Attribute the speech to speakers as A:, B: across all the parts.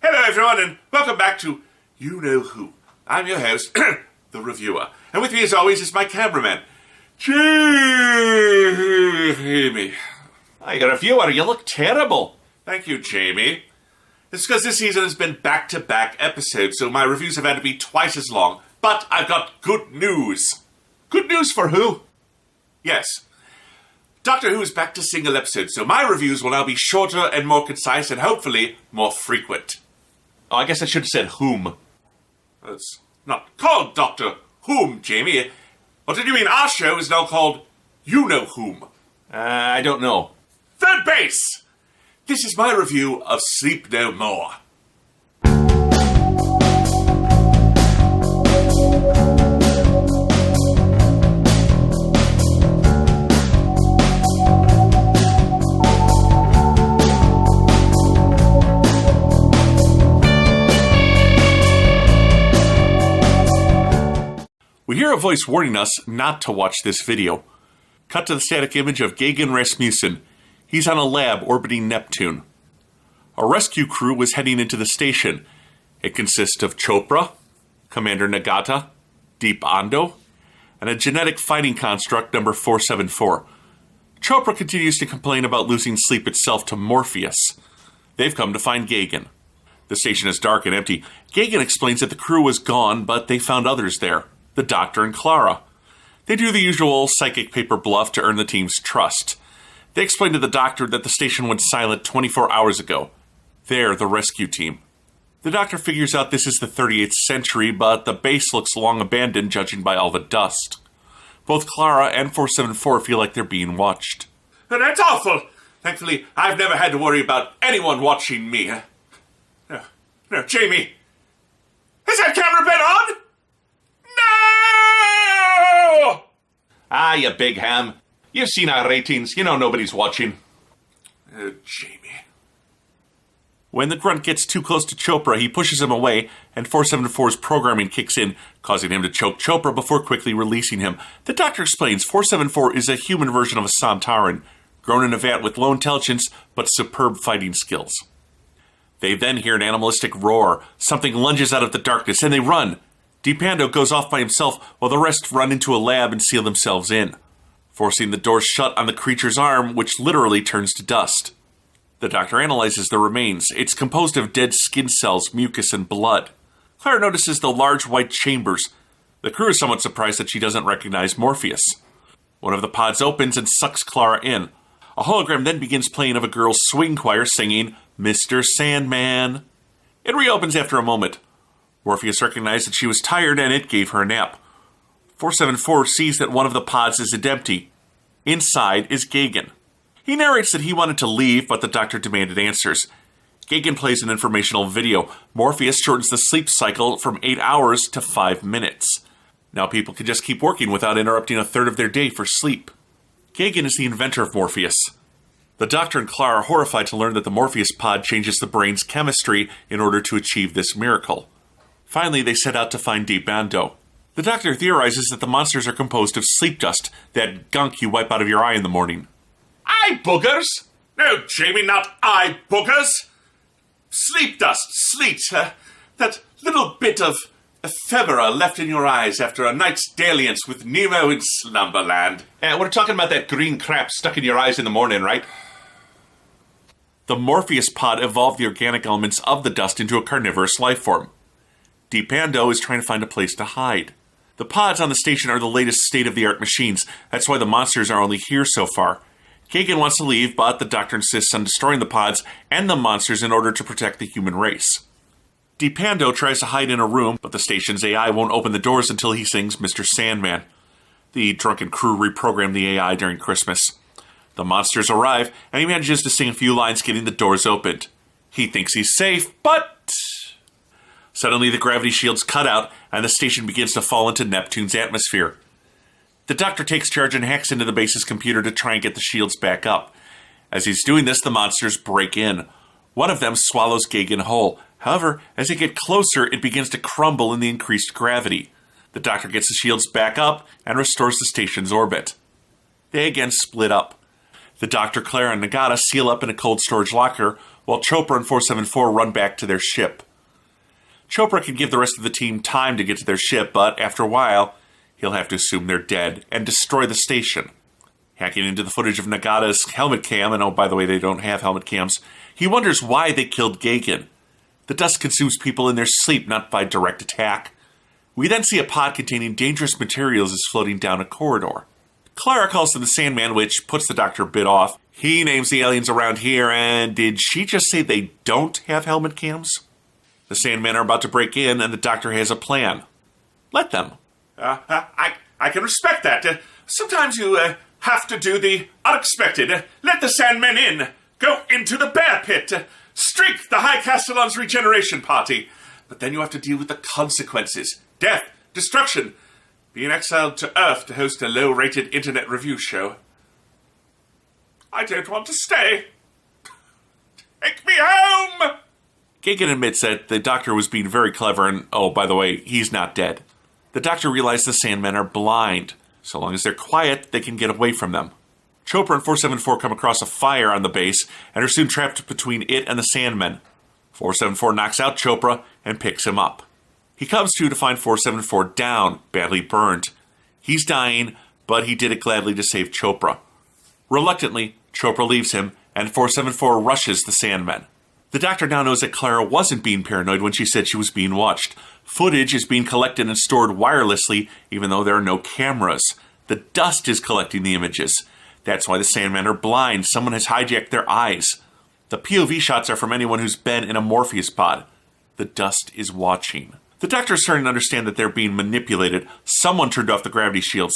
A: Hello everyone and welcome back to You Know Who. I'm your host, the reviewer. And with me as always is my cameraman, Jamie.
B: Hi, reviewer, you look terrible.
A: Thank you, Jamie. It's because this season has been back-to-back episodes, so my reviews have had to be twice as long. But I've got good news.
B: Good news for who?
A: Yes. Doctor Who is back to single episodes, so my reviews will now be shorter and more concise and hopefully more frequent.
B: Oh, I guess I should have said whom.
A: It's not called Doctor Whom, Jamie. Or did you mean our show is now called You Know Whom?
B: I don't know.
A: Third base! This is my review of Sleep No More. We hear a voice warning us not to watch this video. Cut to the static image of Gagan Rasmussen. He's on a lab orbiting Neptune. A rescue crew was heading into the station. It consists of Chopra, Commander Nagata, Deep Ando, and a genetic fighting construct number 474. Chopra continues to complain about losing sleep itself to Morpheus. They've come to find Gagan. The station is dark and empty. Gagan explains that the crew was gone, but they found others there. The Doctor and Clara. They do the usual psychic paper bluff to earn the team's trust. They explain to the Doctor that the station went silent 24 hours ago. They're the rescue team. The Doctor figures out this is the 38th century, but the base looks long abandoned judging by all the dust. Both Clara and 474 feel like they're being watched. That's awful! Thankfully, I've never had to worry about anyone watching me. No, Jamie. Has that camera been on? No!
B: Ah, you big ham. You've seen our ratings. You know nobody's watching.
A: Jamie. When the grunt gets too close to Chopra, he pushes him away, and 474's programming kicks in, causing him to choke Chopra before quickly releasing him. The Doctor explains 474 is a human version of a Santaran, grown in a vat with low intelligence but superb fighting skills. They then hear an animalistic roar. Something lunges out of the darkness, and they run. Deep Ando goes off by himself while the rest run into a lab and seal themselves in, forcing the doors shut on the creature's arm, which literally turns to dust. The Doctor analyzes the remains. It's composed of dead skin cells, mucus, and blood. Clara notices the large white chambers. The crew is somewhat surprised that she doesn't recognize Morpheus. One of the pods opens and sucks Clara in. A hologram then begins playing of a girl's swing choir singing, "Mr. Sandman." It reopens after a moment. Morpheus recognized that she was tired and it gave her a nap. 474 sees that one of the pods is empty. Inside is Gagan. He narrates that he wanted to leave, but the Doctor demanded answers. Gagan plays an informational video. Morpheus shortens the sleep cycle from 8 hours to 5 minutes. Now people can just keep working without interrupting a third of their day for sleep. Gagan is the inventor of Morpheus. The Doctor and Clara are horrified to learn that the Morpheus pod changes the brain's chemistry in order to achieve this miracle. Finally, they set out to find Deep Ando. The Doctor theorizes that the monsters are composed of sleep dust, that gunk you wipe out of your eye in the morning.
B: Eye boogers?
A: No, Jamie, not eye boogers. Sleep dust, sleet. That little bit of ephemera left in your eyes after a night's dalliance with Nemo in Slumberland.
B: We're talking about that green crap stuck in your eyes in the morning, right?
A: The Morpheus pod evolved the organic elements of the dust into a carnivorous life form. Deep Ando is trying to find a place to hide. The pods on the station are the latest state-of-the-art machines. That's why the monsters are only here so far. Gagan wants to leave, but the Doctor insists on destroying the pods and the monsters in order to protect the human race. Deep Ando tries to hide in a room, but the station's AI won't open the doors until he sings Mr. Sandman. The drunken crew reprogrammed the AI during Christmas. The monsters arrive, and he manages to sing a few lines getting the doors opened. He thinks he's safe, but suddenly the gravity shields cut out, and the station begins to fall into Neptune's atmosphere. The Doctor takes charge and hacks into the base's computer to try and get the shields back up. As he's doing this, the monsters break in. One of them swallows Gagan whole. However, as they get closer, it begins to crumble in the increased gravity. The Doctor gets the shields back up and restores the station's orbit. They again split up. The Doctor, Clara, and Nagata seal up in a cold storage locker, while Chopra and 474 run back to their ship. Chopra can give the rest of the team time to get to their ship, but after a while, he'll have to assume they're dead and destroy the station. Hacking into the footage of Nagata's helmet cam, and oh, by the way, they don't have helmet cams, he wonders why they killed Gagan. The dust consumes people in their sleep, not by direct attack. We then see a pod containing dangerous materials is floating down a corridor. Clara calls to the Sandman, which puts the Doctor a bit off. He names the aliens around here, and did she just say they don't have helmet cams? The Sandmen are about to break in, and the Doctor has a plan. Let them.
B: I can respect that. Sometimes you have to do the unexpected. Let the Sandmen in. Go into the bear pit. Streak the High Castellan's regeneration party. But then you have to deal with the consequences. Death, destruction, being exiled to Earth to host a low-rated internet review show. I don't want to stay. Take me home!
A: Gagan admits that the Doctor was being very clever, and oh, by the way, he's not dead. The Doctor realizes the Sandmen are blind. So long as they're quiet, they can get away from them. Chopra and 474 come across a fire on the base and are soon trapped between it and the Sandmen. 474 knocks out Chopra and picks him up. He comes to find 474 down, badly burned. He's dying, but he did it gladly to save Chopra. Reluctantly, Chopra leaves him, and 474 rushes the Sandmen. The Doctor now knows that Clara wasn't being paranoid when she said she was being watched. Footage is being collected and stored wirelessly, even though there are no cameras. The dust is collecting the images. That's why the Sandmen are blind. Someone has hijacked their eyes. The POV shots are from anyone who's been in a Morpheus pod. The dust is watching. The Doctor is starting to understand that they're being manipulated. Someone turned off the gravity shields.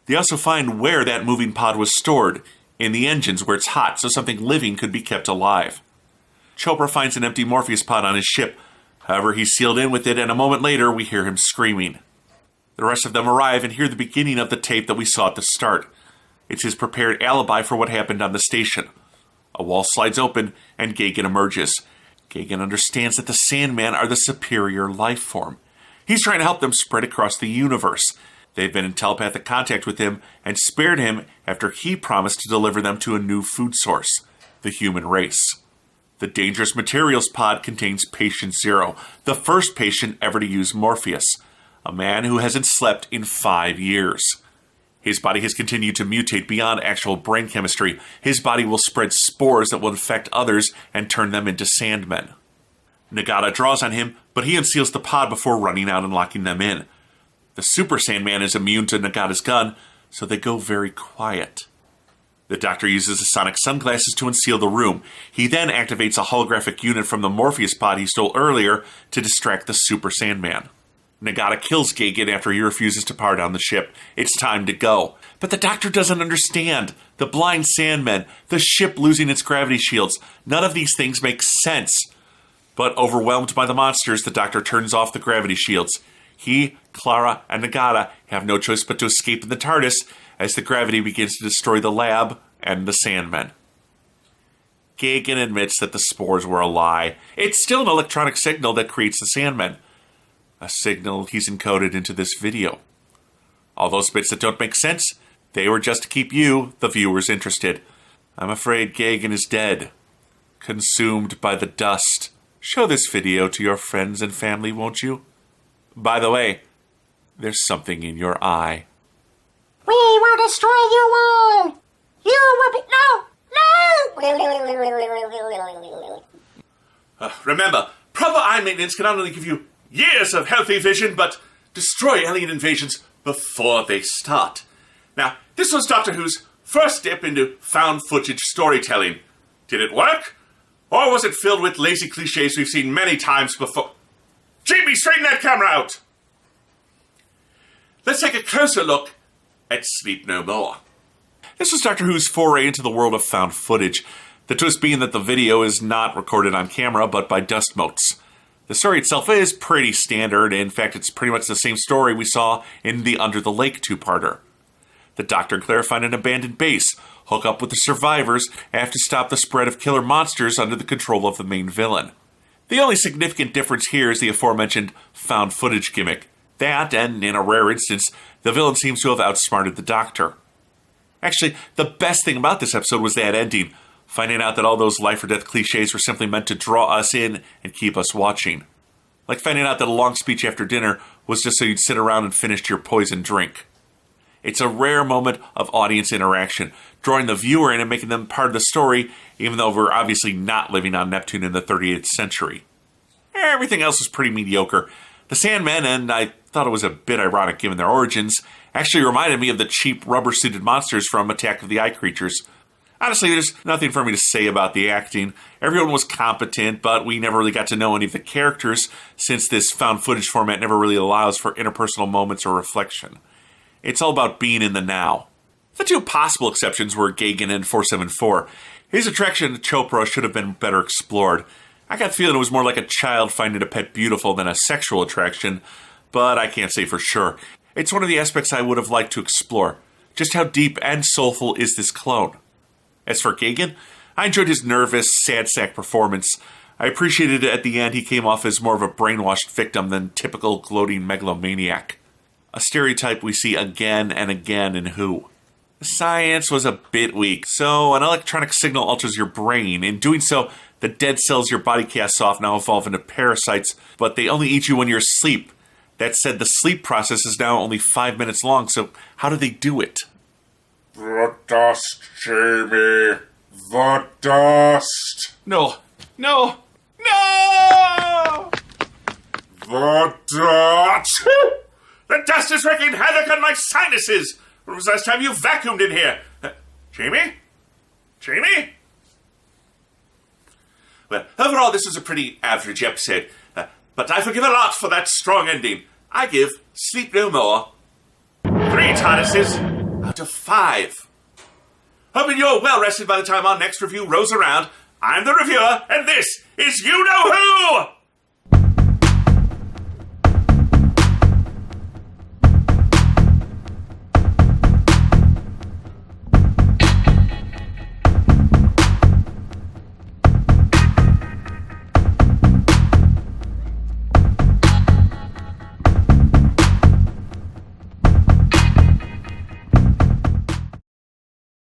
A: They also find where that moving pod was stored, in the engines where it's hot, so something living could be kept alive. Chopra finds an empty Morpheus pod on his ship. However, he's sealed in with it, and a moment later, we hear him screaming. The rest of them arrive and hear the beginning of the tape that we saw at the start. It's his prepared alibi for what happened on the station. A wall slides open, and Gagan emerges. Gagan understands that the Sandman are the superior life form. He's trying to help them spread across the universe. They've been in telepathic contact with him and spared him after he promised to deliver them to a new food source, the human race. The dangerous materials pod contains Patient Zero, the first patient ever to use Morpheus, a man who hasn't slept in 5 years. His body has continued to mutate beyond actual brain chemistry. His body will spread spores that will infect others and turn them into Sandmen. Nagata draws on him, but he unseals the pod before running out and locking them in. The Super Sandman is immune to Nagata's gun, so they go very quiet. The Doctor uses the sonic sunglasses to unseal the room. He then activates a holographic unit from the Morpheus pod he stole earlier to distract the Super Sandman. Nagata kills Gagan after he refuses to power down the ship. It's time to go. But the Doctor doesn't understand. The blind Sandmen, the ship losing its gravity shields. None of these things make sense. But overwhelmed by the monsters, the Doctor turns off the gravity shields. He, Clara, and Nagata have no choice but to escape in the TARDIS as the gravity begins to destroy the lab and the Sandmen. Gagan admits that the spores were a lie. It's still an electronic signal that creates the Sandmen. A signal he's encoded into this video. All those bits that don't make sense, they were just to keep you, the viewers, interested. I'm afraid Gagan is dead. Consumed by the dust. Show this video to your friends and family, won't you? By the way, there's something in your eye.
C: We will destroy you all! You will be... No!
B: Remember, proper eye maintenance can not only give you years of healthy vision, but destroy alien invasions before they start. Now, this was Doctor Who's first dip into found footage storytelling. Did it work? Or was it filled with lazy cliches we've seen many times before? Jamie, straighten that camera out! Let's take a closer look at Sleep No More.
A: This was Doctor Who's foray into the world of found footage. The twist being that the video is not recorded on camera, but by dust motes. The story itself is pretty standard. In fact, it's pretty much the same story we saw in the Under the Lake two-parter. The Doctor and Claire find an abandoned base, hook up with the survivors, and have to stop the spread of killer monsters under the control of the main villain. The only significant difference here is the aforementioned found footage gimmick. That, and in a rare instance, the villain seems to have outsmarted the Doctor. Actually, the best thing about this episode was that ending. finding out that all those life or death cliches were simply meant to draw us in and keep us watching. Like finding out that a long speech after dinner was just so you'd sit around and finish your poison drink. It's a rare moment of audience interaction, drawing the viewer in and making them part of the story, even though we're obviously not living on Neptune in the 38th century. Everything else was pretty mediocre. The Sandmen, and I thought it was a bit ironic given their origins, actually reminded me of the cheap rubber-suited monsters from Attack of the Eye Creatures. Honestly, there's nothing for me to say about the acting. Everyone was competent, but we never really got to know any of the characters, since this found footage format never really allows for interpersonal moments or reflection. It's all about being in the now. The two possible exceptions were Gagan and 474. His attraction to Chopra should have been better explored. I got the feeling it was more like a child finding a pet beautiful than a sexual attraction, but I can't say for sure. It's one of the aspects I would have liked to explore. Just how deep and soulful is this clone? As for Gagan, I enjoyed his nervous, sad sack performance. I appreciated it at the end he came off as more of a brainwashed victim than typical gloating megalomaniac. A stereotype we see again and again in Who. The science was a bit weak, so an electronic signal alters your brain. In doing so, the dead cells your body casts off now evolve into parasites, but they only eat you when you're asleep. That said, the sleep process is now only 5 minutes long, so how do they do it?
B: The dust, Jamie. The dust.
A: No.
B: The dust. The dust is wreaking havoc on my sinuses. When was the last time you vacuumed in here? Jamie? Well, overall, this was a pretty average episode. But I forgive a lot for that strong ending. I give Sleep No More 3 TARDISes out of 5. Hoping you're well rested by the time our next review rolls around. I'm the reviewer, and this is You Know Who!